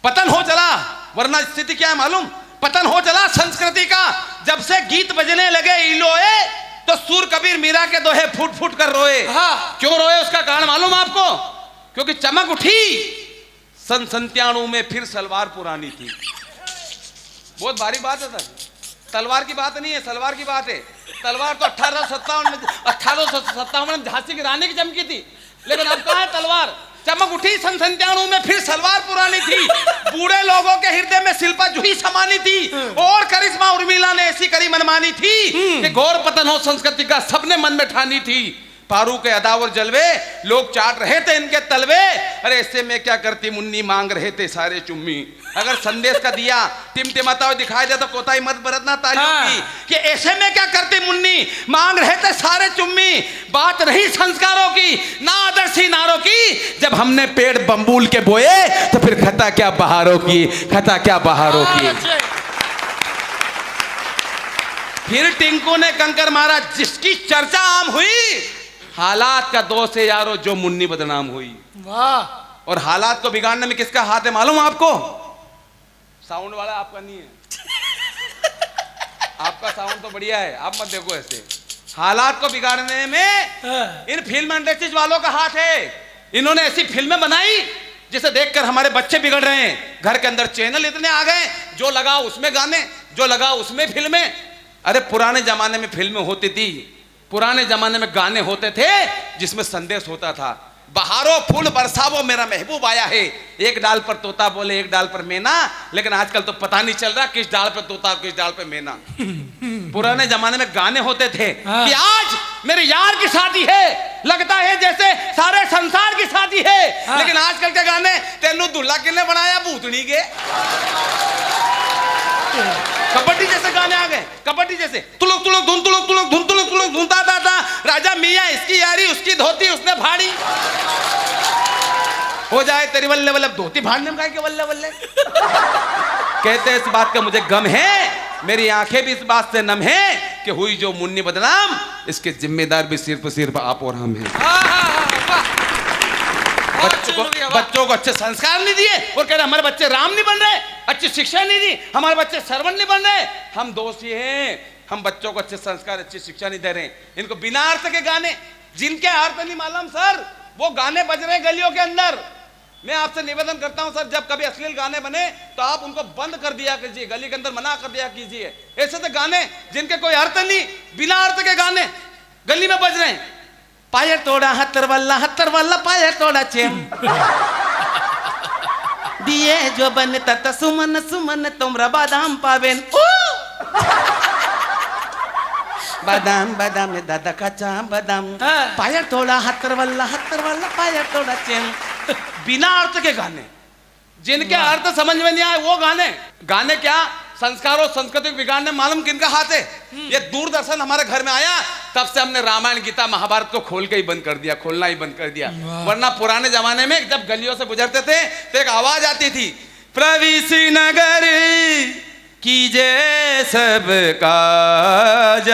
पतन हो चला। वरना स्थिति क्या है मालूम? पतन हो चला संस्कृति का। जब से गीत बजने लगे इलोए, तो सूर कबीर मीरा के दोहे फूट फूट कर रोए। क्यों रोए उसका कारण मालूम आपको? क्योंकि चमक उठी सन 97 में फिर सलवार पुरानी थी। बहुत भारी बात है सर, तलवार की बात नहीं है, सलवार की बात है। तलवार तो 1857 में झांसी की रानी की चमकी थी, लेकिन अब कहाँ है तलवार? चमक उठी सन 97 में फिर सलवार पुरानी थी। बूढ़े लोगों के हृदय में शिल्पा जूही समानी थी, और करिश्मा उर्मिला ने ऐसी करी मनमानी थी कि घोर पतन हो संस्कृति का सबने मन में ठानी थी। पारू के अदावर जलवे लोग चाट रहे थे इनके तलवे। अरे ऐसे में क्या करती मुन्नी, मांग रहे थे सारे चुम्मी। अगर संदेश का दिया टिमटिमाता हुआ दिखाई दे तो कोताही मत बरतना तालियों की, कि ऐसे में क्या करती मुन्नी, मांग रहे थे सारे चुम्मी। बात रही संस्कारों की, ना आदर्शी नारों की। जब हमने पेड़ बम्बूल के बोए तो फिर खता क्या बहारों की, खता क्या बहारों की। फिर टिंकू ने कंकर मारा, जिसकी चर्चा आम हुई। हालात का दोष है यारो जो मुन्नी बदनाम हुई। वाह। और हालात को बिगाड़ने में किसका हाथ है मालूम आपको? साउंड वाला आपका नहीं है। आपका साउंड तो बढ़िया है, आप मत देखो ऐसे। हालात को बिगाड़ने में इन फिल्म इंडस्ट्रीज वालों का हाथ है। इन्होंने ऐसी फिल्में बनाई जिसे देखकर हमारे बच्चे बिगड़ रहे हैं। घर के अंदर चैनल इतने आ गए, जो लगा उसमें गाने, जो लगा उसमें फिल्में। अरे पुराने जमाने में फिल्में होती थी, पुराने जमाने में गाने होते थे जिसमें संदेश होता था। बहारो फूल बरसावो मेरा महबूब आया है, एक डाल पर तोता बोले एक डाल पर मैना। लेकिन आजकल तो पता नहीं चल रहा किस डाल पे तोता किस डाल पे मैना। पुराने जमाने में गाने होते थे कि आज मेरे यार की शादी है, लगता है जैसे सारे संसार की शादी है। लेकिन आजकल के गाने, तेनू दुल्हा किसने बनाया भूतनी के। कबड्डी जैसे गाने आ गए, कबड्डी जैसे तुलुक तुलुक धुन तुलुक तुलुक धुन तुलुक तुलुक धुनता था। राजा मियाँ इसकी यारी उसकी धोती उसने फाड़ी। हो जाए तेरी वल्ले वल्ले, धोती फाड़ने में के वल्ले वल्ले। कहते इस बात का मुझे गम है, मेरी आंखें भी इस बात से नम है कि हुई जो मुन्नी बदनाम, इसके जिम्मेदार भी सिर्फ आप और हम हैं। बच्चों को अच्छे संस्कार नहीं दिए और कह रहे हमारे बच्चे राम नहीं बन रहे, अच्छी शिक्षा नहीं दी, हमारे बच्चे सर्वण नहीं बन रहे। हम दोषी हैं, हम बच्चों को अच्छे संस्कार अच्छी शिक्षा नहीं दे रहे। इनको बिना अर्थ के गाने, जिनके अर्थ नहीं मालूम सर, वो गाने बज रहे गलियों के अंदर। मैं आपसे निवेदन करता हूं सर, जब कभी अश्लील गाने बने तो आप उनको बंद कर दिया कीजिए, गली के अंदर मना कर दिया कीजिए। ऐसे तो गाने जिनके कोई अर्थ नहीं, बिना अर्थ के गाने गली में बज रहे हैं। पायर तोड़ा हत्तर वल्ला पायर तोड़ा चेम दिए जो बनता था सुमन सुमन तुमरा बादाम पावेन। बादाम बादाम दादा कच्चा बादाम। पायर तोड़ा हत्तर वल्ला पायर तोड़ा चेम। बिना अर्थ के गाने, जिनके अर्थ समझ में नहीं आए वो गाने। गाने क्या संस्कार और संस्कृति को बिगाड़ने मालूम किनका हाथ है? ये दूरदर्शन हमारे घर में आया तब से हमने रामायण गीता महाभारत को खोल के ही बंद कर दिया, खोलना ही बंद कर दिया। वरना पुराने जमाने में जब गलियों से गुजरते थे तो एक आवाज आती थी, प्रविसी नगर कीजे सब काज,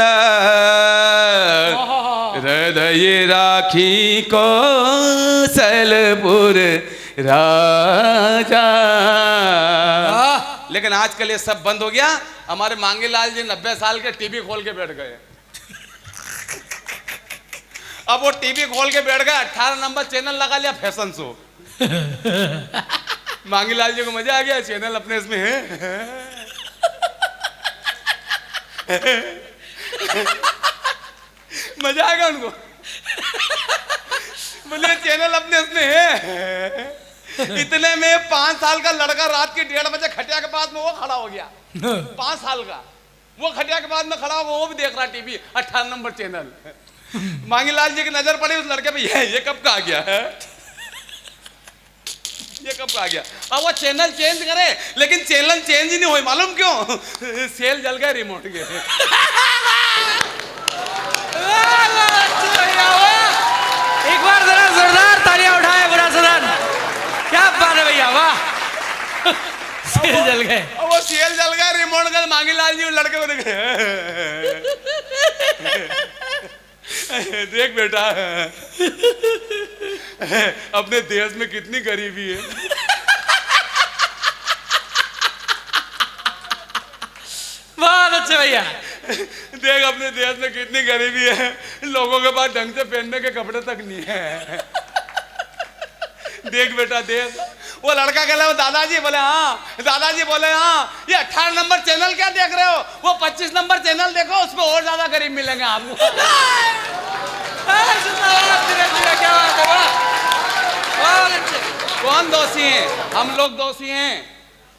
हृदय राखी कौशलपुर राजा। लेकिन आजकल ये सब बंद हो गया। हमारे मांगीलाल जी 90 साल के टीवी खोल के बैठ गए। अब वो टीवी खोल के बैठ गए, 18 नंबर चैनल लगा लिया, फैशन शो। मांगीलाल जी को मजा आ गया, चैनल अपने इसमें है। मजा आ गया उनको, बोले चैनल अपने इसमें है। इतने में 5 साल का लड़का रात के 1:30 बजे खटिया के पास में वो खड़ा हो गया। 5 साल का वो खटिया के पास में खड़ा हो, वो भी देख रहा टीवी, 18 नंबर चैनल। मांगीलाल जी की नजर पड़ी उस लड़के पे, ये कब का आ गया है, ये कब का आ गया। अब वो चैनल चेंज करे, लेकिन चैनल चेंज ही नहीं हुई, मालूम क्यों? सेल जल गया रिमोट के। एक बार जरा जोरदार तालियां उठाए बुरा सदन। क्या बात है भैया, वाह। सेल जल गए, वो सेल जल गया, रिमोट का। मांगीलाल जी लड़के को देखे, देख बेटा अपने देश में कितनी गरीबी है। नमस्ते भैया। देख अपने देश में कितनी गरीबी है, लोगों के पास ढंग से पहनने के कपड़े तक नहीं है। देख बेटा देख, वो लड़का कह रहा है दादाजी, बोले हाँ दादाजी, बोले हाँ ये 18 नंबर चैनल क्या देख रहे हो, वो 25 नंबर चैनल देखो, उसमें और ज्यादा गरीब मिलेंगे आपको। क्या बात है, बहुत अच्छे। कौन दोषी है? हम लोग दोषी हैं।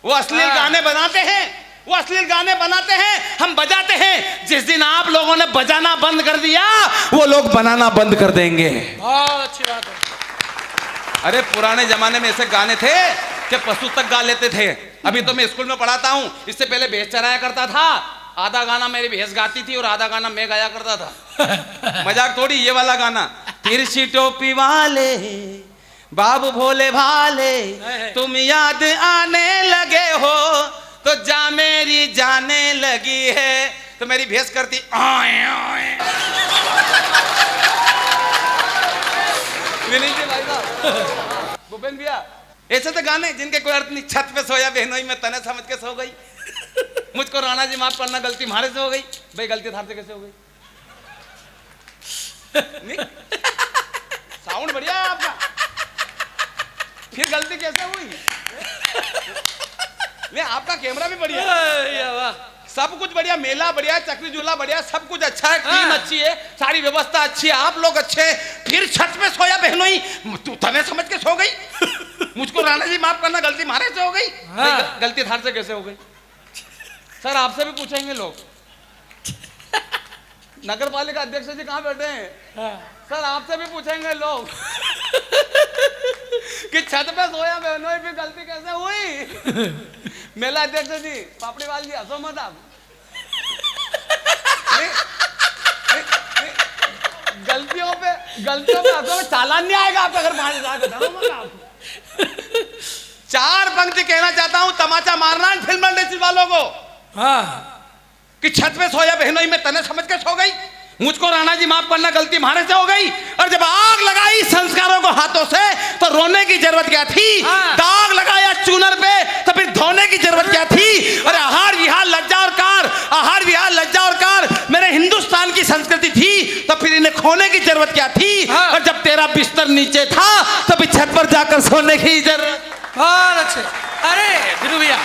वो अश्लील गाने बनाते हैं, वो अश्लील गाने बनाते हैं, हम बजाते हैं। जिस दिन आप लोगों ने बजाना बंद कर दिया, वो लोग बनाना बंद कर देंगे। बहुत अच्छी बात है। अरे पुराने जमाने में ऐसे गाने थे कि पशु तक गा लेते थे। अभी तो मैं स्कूल में पढ़ाता हूँ, इससे पहले भैंस चराया करता था। आधा गाना मेरी भैंस गाती थी और आधा गाना मैं गाया करता था। मजाक थोड़ी, ये वाला गाना, तिरछी टोपी वाले बाबू भोले भाले, तुम याद आने लगे हो तो जा मेरी जाने लगी है। तो मेरी भैंस करती आए आए। नहीं भाई साहब, भूपेन भैया, ऐसे तो गाने जिनके कोई अर्थ नहीं। छत पे सोया बहनोई में तने समझ के सो गई। मुझको राणा जी माफ करना, गलती मारे से हो गई। भाई गलती थार से कैसे हो गई? साउंड बढ़िया है आपका, फिर गलती कैसे हुई? नहीं आपका कैमरा भी बढ़िया है, सब कुछ बढ़िया, मेला बढ़िया, चक्री झूला बढ़िया, सब कुछ अच्छा है, टीम अच्छी है, सारी व्यवस्था अच्छी है, आप लोग अच्छे हैं। फिर छत पे सोया बहनोई, तू तने समझ के सो गई। मुझको राणा जी माफ करना, गलती मारे से हो गई। गलती थार से कैसे हो गई? सर आपसे भी पूछेंगे लोग। नगर पालिका अध्यक्ष जी कहाँ बैठे हैं? सर आपसे भी पूछेंगे लोग कि छत पे सोया बहनोई, फिर गलती कैसे हुई? मेला अध्यक्ष जी, पापड़ीवाल जी, हंसो मत आप। गलतियों पे हंसो में चालान नहीं आएगा आपका, अगर मान आप। 4 पंक्ति कहना चाहता हूं, तमाचा मारना फिल्म इंडस्ट्री वालों को। हाँ कि छत पे सोया बहनोई में तने समझ के सो गई, मुझको राणा जी माफ करना, गलती हमारे से हो गई। और जब आग लगाई संस्कारों को हाथों से, तो रोने की जरूरत क्या थी? दाग लगाया चूनर पे, तो फिर धोने की जरूरत क्या थी? अरे आहार विहार लज्जा और कार, आहार विहार लज्जा और कार मेरे हिंदुस्तान की संस्कृति थी, तो फिर इन्हें खोने की जरूरत क्या थी? और जब तेरा बिस्तर नीचे था, तो फिर छत पर जाकर सोने की जरूरत। बहुत अच्छे। अरे ध्रुव भैया,